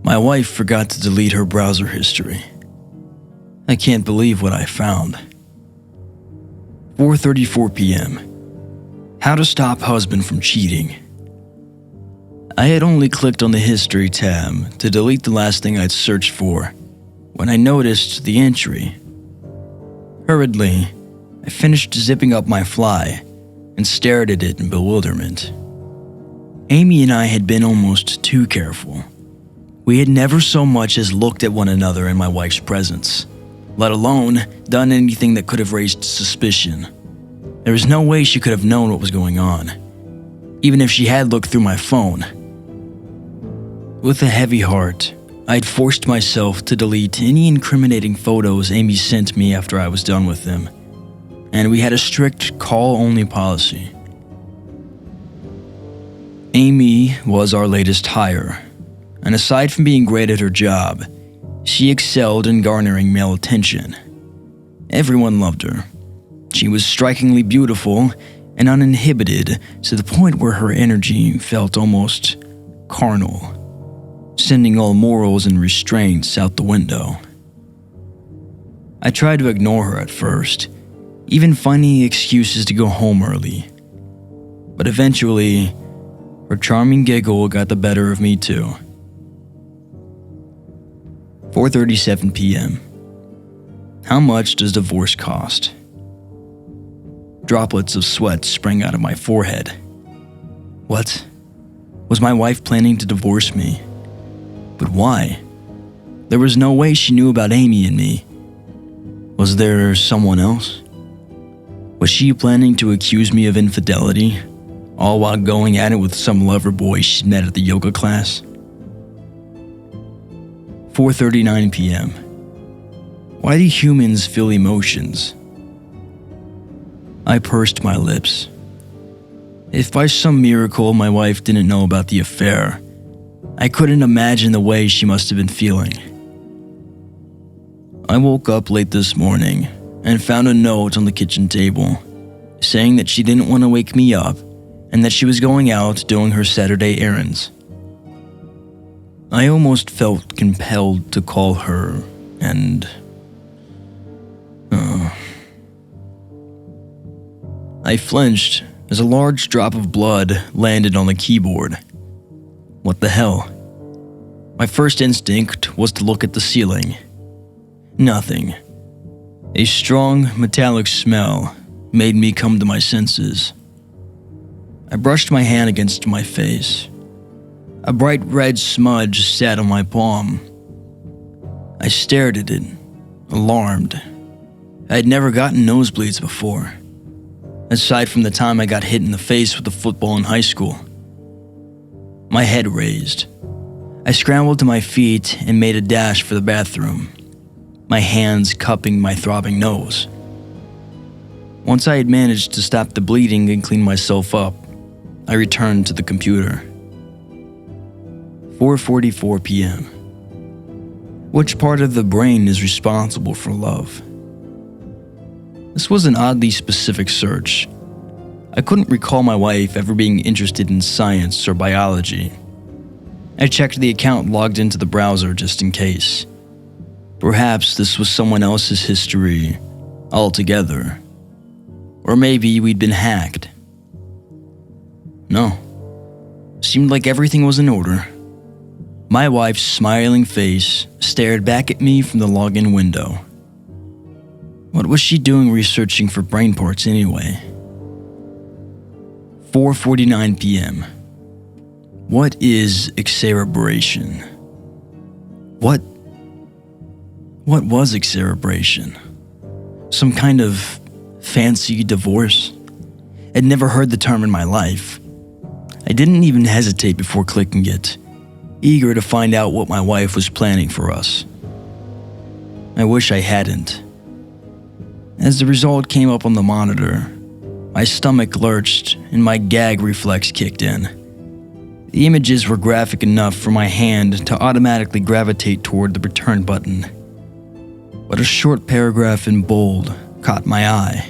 My wife forgot to delete her browser history. I can't believe what I found. 4:34 p.m. How to stop husband from cheating. I had only clicked on the history tab to delete the last thing I'd searched for when I noticed the entry. Hurriedly, I finished zipping up my fly and stared at it in bewilderment. Amy and I had been almost too careful. We had never so much as looked at one another in my wife's presence, let alone done anything that could have raised suspicion. There was no way she could have known what was going on, even if she had looked through my phone. With a heavy heart, I had forced myself to delete any incriminating photos Amy sent me after I was done with them, and we had a strict call-only policy. Amy was our latest hire, and aside from being great at her job, she excelled in garnering male attention. Everyone loved her. She was strikingly beautiful and uninhibited to the point where her energy felt almost carnal, sending all morals and restraints out the window. I tried to ignore her at first, even finding excuses to go home early. But eventually, her charming giggle got the better of me too. 4:37 p.m. How much does divorce cost? Droplets of sweat sprang out of my forehead. What? Was my wife planning to divorce me? But why? There was no way she knew about Amy and me. Was there someone else? Was she planning to accuse me of infidelity, all while going at it with some lover boy she'd met at the yoga class? 4:39 p.m. Why do humans feel emotions? I pursed my lips. If by some miracle my wife didn't know about the affair, I couldn't imagine the way she must have been feeling. I woke up late this morning and found a note on the kitchen table saying that she didn't want to wake me up and that she was going out doing her Saturday errands. I almost felt compelled to call her and... I flinched as a large drop of blood landed on the keyboard. What the hell? My first instinct was to look at the ceiling. Nothing. A strong, metallic smell made me come to my senses. I brushed my hand against my face. A bright red smudge sat on my palm. I stared at it, alarmed. I had never gotten nosebleeds before, aside from the time I got hit in the face with a football in high school. My head raised. I scrambled to my feet and made a dash for the bathroom, my hands cupping my throbbing nose. Once I had managed to stop the bleeding and clean myself up, I returned to the computer. 4:44 p.m. Which part of the brain is responsible for love? This was an oddly specific search. I couldn't recall my wife ever being interested in science or biology. I checked the account logged into the browser just in case. Perhaps this was someone else's history altogether. Or maybe we'd been hacked. No. Seemed like everything was in order. My wife's smiling face stared back at me from the login window. What was she doing researching for brain parts anyway? 4:49 p.m. What is excerebration? What was excerebration? Some kind of fancy divorce? I'd never heard the term in my life. I didn't even hesitate before clicking it, eager to find out what my wife was planning for us. I wish I hadn't. As the result came up on the monitor, my stomach lurched and my gag reflex kicked in. The images were graphic enough for my hand to automatically gravitate toward the return button. But a short paragraph in bold caught my eye.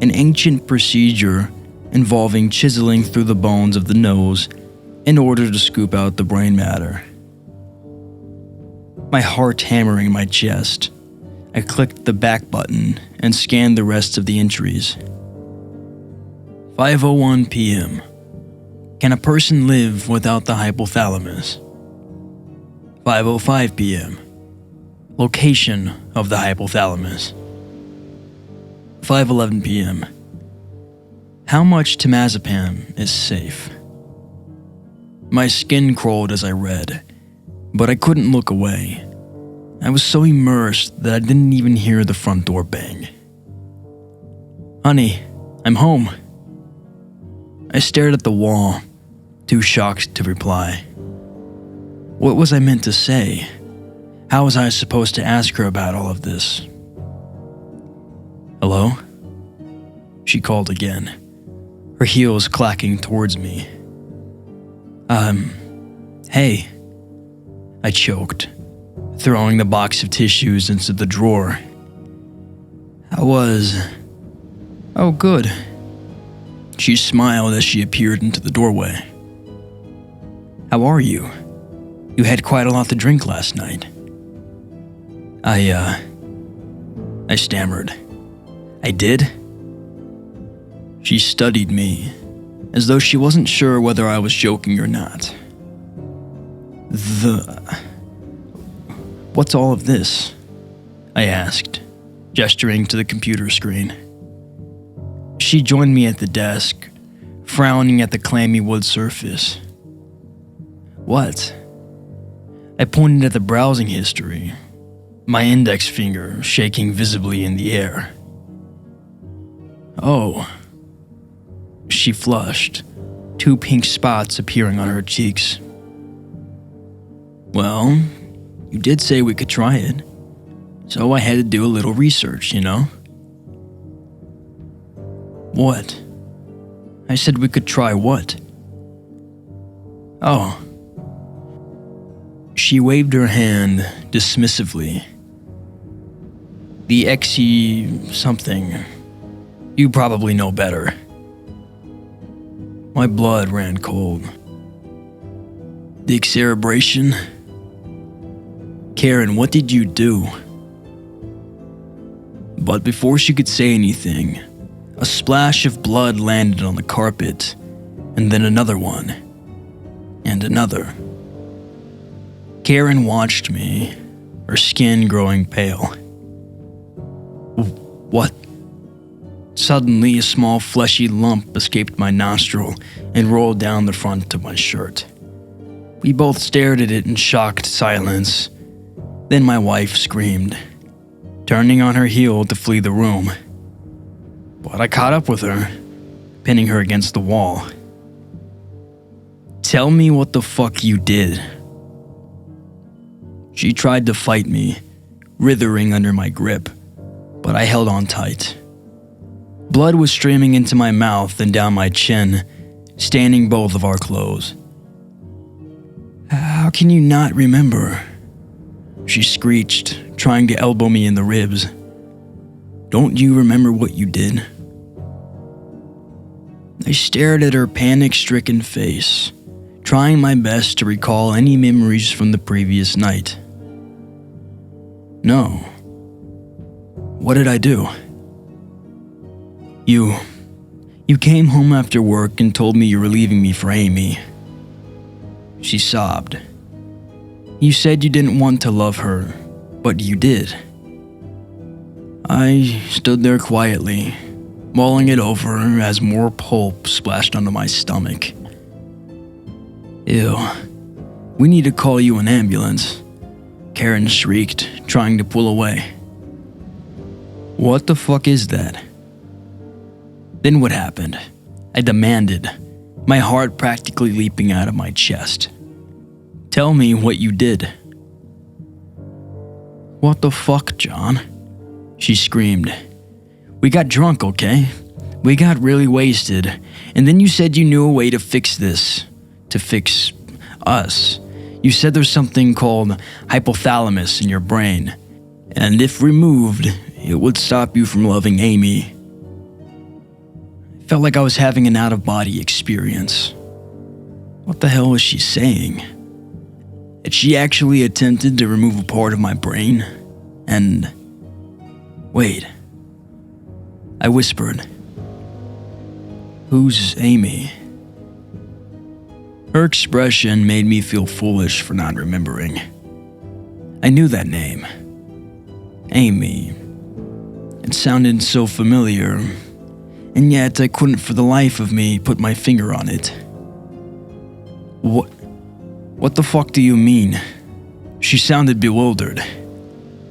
An ancient procedure involving chiseling through the bones of the nose in order to scoop out the brain matter. My heart hammering my chest. I clicked the back button and scanned the rest of the entries. 5:01 p.m. Can a person live without the hypothalamus? 5:05 p.m. Location of the hypothalamus. 5:11 p.m. How much temazepam is safe? My skin crawled as I read, but I couldn't look away. I was so immersed that I didn't even hear the front door bang. Honey, I'm home. I stared at the wall, too shocked to reply. What was I meant to say? How was I supposed to ask her about all of this? Hello? She called again, her heels clacking towards me. Hey. I choked, throwing the box of tissues into the drawer. Oh, good. She smiled as she appeared into the doorway. How are you? You had quite a lot to drink last night. I stammered. I did? She studied me, as though she wasn't sure whether I was joking or not. What's all of this? I asked, gesturing to the computer screen. She joined me at the desk, frowning at the clammy wood surface. What? I pointed at the browsing history, my index finger shaking visibly in the air. Oh. She flushed, 2 pink spots appearing on her cheeks. Well, you did say we could try it, so I had to do a little research, you know? What? I said we could try what? Oh. She waved her hand dismissively. The XE something. You probably know better. My blood ran cold. The excerebration? Karen, what did you do? But before she could say anything, a splash of blood landed on the carpet, and then another one, and another. Karen watched me, her skin growing pale. What? Suddenly, a small fleshy lump escaped my nostril and rolled down the front of my shirt. We both stared at it in shocked silence. Then my wife screamed, turning on her heel to flee the room. But I caught up with her, pinning her against the wall. Tell me what the fuck you did. She tried to fight me, writhing under my grip, but I held on tight. Blood was streaming into my mouth and down my chin, staining both of our clothes. How can you not remember? She screeched, trying to elbow me in the ribs. Don't you remember what you did? I stared at her panic-stricken face, trying my best to recall any memories from the previous night. No. What did I do? You came home after work and told me you were leaving me for Amy. She sobbed. You said you didn't want to love her, but you did. I stood there quietly, mulling it over as more pulp splashed onto my stomach. Ew. We need to call you an ambulance, Karen shrieked, trying to pull away. What the fuck is that? Then what happened? I demanded, my heart practically leaping out of my chest. Tell me what you did. What the fuck, John? She screamed. We got drunk, okay? We got really wasted, and then you said you knew a way to fix this. To fix us. You said there's something called hypothalamus in your brain, and if removed, it would stop you from loving Amy. I felt like I was having an out-of-body experience. What the hell was she saying? that she actually attempted to remove a part of my brain. And wait, I whispered, "Who's Amy?" Her expression made me feel foolish for not remembering. I knew that name. Amy. It sounded so familiar, and yet I couldn't for the life of me put my finger on it. What the fuck do you mean? She sounded bewildered.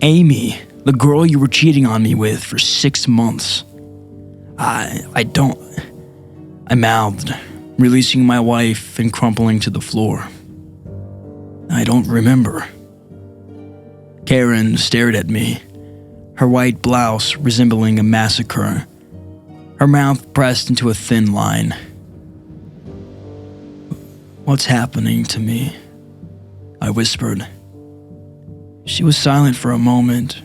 Amy, the girl you were cheating on me with for 6 months. I mouthed, releasing my wife and crumpling to the floor. I don't remember. Karen stared at me, her white blouse resembling a massacre, her mouth pressed into a thin line. What's happening to me? I whispered. She was silent for a moment,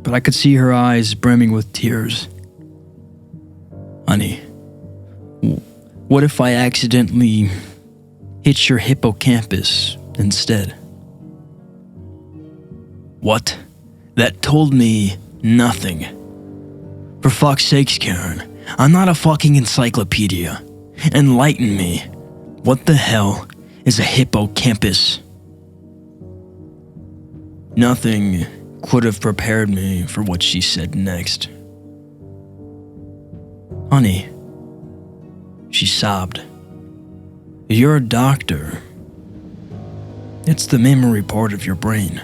but I could see her eyes brimming with tears. Honey, what if I accidentally hit your hippocampus instead? What? That told me nothing. For fuck's sakes, Karen, I'm not a fucking encyclopedia. Enlighten me. What the hell is a hippocampus? Nothing could have prepared me for what she said next. Honey, she sobbed. You're a doctor. It's the memory part of your brain.